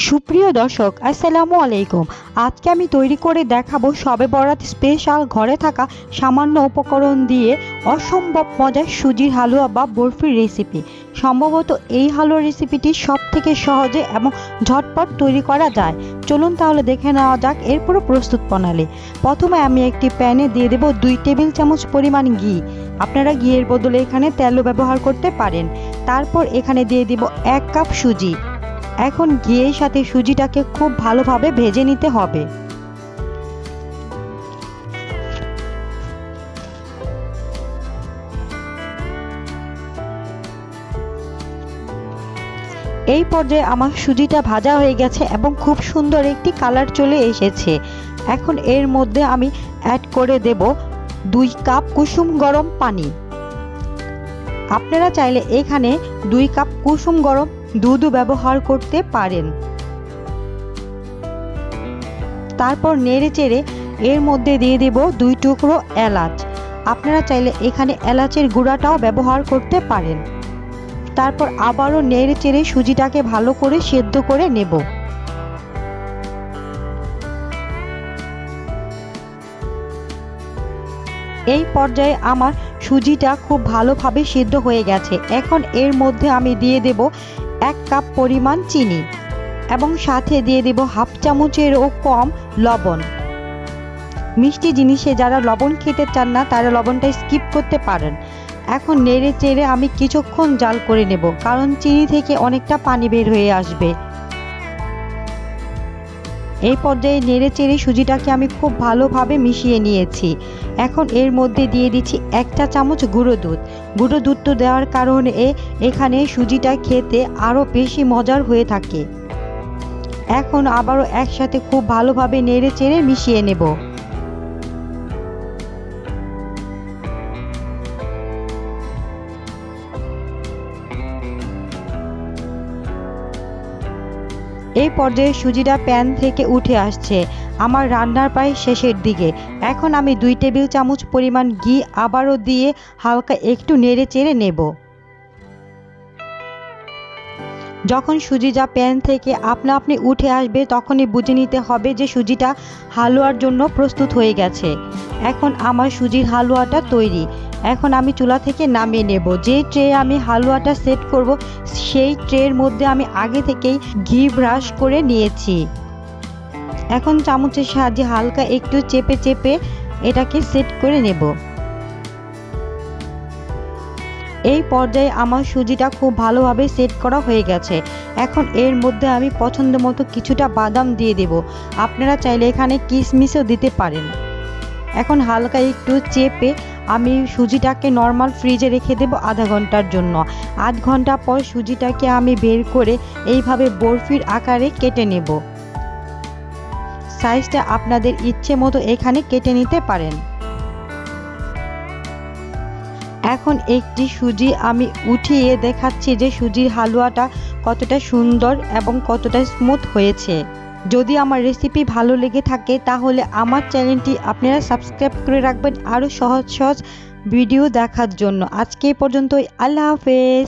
সুপ্রিয় দর্শক আসসালামু আলাইকুম। আজকে আমি তৈরি করে দেখাবো শবে বরাত স্পেশাল ঘরে থাকা সামান্য উপকরণ দিয়ে অসম্ভব মজার সুজির হালুয়া বা বরফির রেসিপি। সম্ভবত এই হালুয়া রেসিপিটি সব থেকে সহজে এবং ঝটপট তৈরি করা যায়। চলুন তাহলে দেখে নেওয়া যাক এর পুরো প্রস্তুত প্রণালী। প্রথমে আমি একটি প্যানে দিয়ে দেব 2 টেবিল চামচ পরিমাণ ঘি। আপনারা ঘিয়ের বদলে এখানে তেলও ব্যবহার করতে পারেন। তারপর এখানে দিয়ে দিব 1 কাপ সুজি। এখন ঘিয়ের সাথে সুজিটাকে খুব ভালোভাবে ভেজে নিতে হবে। এই পর্যায়ে আমার সুজিটা ভাজা হয়ে গেছে এবং খুব সুন্দর একটি কালার চলে এসেছে। এখন এর মধ্যে আমি অ্যাড করে দেব 2 কাপ কুসুম গরম পানি। আপনারা চাইলে এখানে 2 কাপ কুসুম গরম দুধও ব্যবহার করতে পারেন। তারপর নেড়েচেড়ে এর মধ্যে দিয়ে দেব 2 টুকরো এলাচ। আপনারা চাইলে এখানে এলাচের গুঁড়াটাও ব্যবহার করতে পারেন। তারপর আবারও নেড়েচেড়ে সুজিটাকে ভালো করে সেদ্ধ করে নেব। এই পর্যায়ে আমার সুজিটা খুব ভালোভাবে সিদ্ধ হয়ে গেছে। এখন এর মধ্যে আমি দিয়ে দেব 1 কাপ পরিমাণ চিনি এবং সাথে দিয়ে দেব হাফ চামচেরও কম লবণ। মিষ্টি জিনিসে যারা লবণ খেতে চান না তারা লবণটা স্কিপ করতে পারেন। এখন নেড়ে চেড়ে আমি কিছুক্ষণ জাল করে নেব, কারণ চিনি থেকে অনেকটা পানি বের হয়ে আসবে। এই পর্যায়ে নেড়ে চেড়ে সুজিটাকে আমি খুব ভালোভাবে মিশিয়ে নিয়েছি। এখন এর মধ্যে দিয়ে দিচ্ছি 1 চা চামচ গুঁড়ো দুধ। গুঁড়ো দুধটা দেওয়ার কারণে এখানে সুজিটা খেতে আরও বেশি মজার হয়ে থাকে। এখন আবারও একসাথে খুব ভালোভাবে নেড়ে চেড়ে মিশিয়ে নেব। এই পর্যায়ে সুজিটা প্যান থেকে উঠে আসছে। আমার রান্নার প্রায় শেষের দিকে। এখন আমি 2 টেবিল চামচ পরিমাণ ঘি আবারও দিয়ে হালকা একটু নেড়ে চেড়ে নেব। যখন সুজিটা প্যান থেকে আপনা আপনি উঠে আসবে তখনই বুঝে নিতে হবে যে সুজিটা হালুয়ার জন্য প্রস্তুত হয়ে গেছে। এখন আমার সুজির হালুয়াটা তৈরি। এখন আমি চুলা থেকে নামিয়ে নেব। যে ট্রে আমি হালুয়াটা সেট করব সেই ট্রের মধ্যে আমি আগে থেকেই ঘি ব্রাশ করে নিয়েছি। এখন চামচের সাহায্যে হালকা একটু চেপে চেপে এটাকে সেট করে নেব। এই পর্যায়ে আমার সুজিটা খুব ভালোভাবে সেট করা হয়ে গেছে। এখন এর মধ্যে আমি পছন্দ মতো কিছুটা বাদাম দিয়ে দেব। আপনারা চাইলে এখানে কিশমিশও দিতে পারেন। এখন হালকা একটু চেপে আমি সুজিটাকে নর্মাল ফ্রিজে রেখে দেব আধা ঘন্টার জন্য। আধ ঘন্টা পর সুজিটাকে আমি বের করে এইভাবে বরফির আকারে কেটে নেব। সাইজটা আপনাদের ইচ্ছে মতো এখানে কেটে নিতে পারেন। এখন একটি সুজি আমি উঠিয়ে দেখাচ্ছি যে সুজির হালুয়াটা কতটা সুন্দর এবং কতটা স্মুথ হয়েছে। যদি আমার রেসিপি ভালো লেগে থাকে তাহলে আমার চ্যানেলটি আপনারা সাবস্ক্রাইব করে রাখবেন আরও সহজ সহজ ভিডিও দেখার জন্য। আজকে এই পর্যন্তই। আল্লাহ হাফেজ।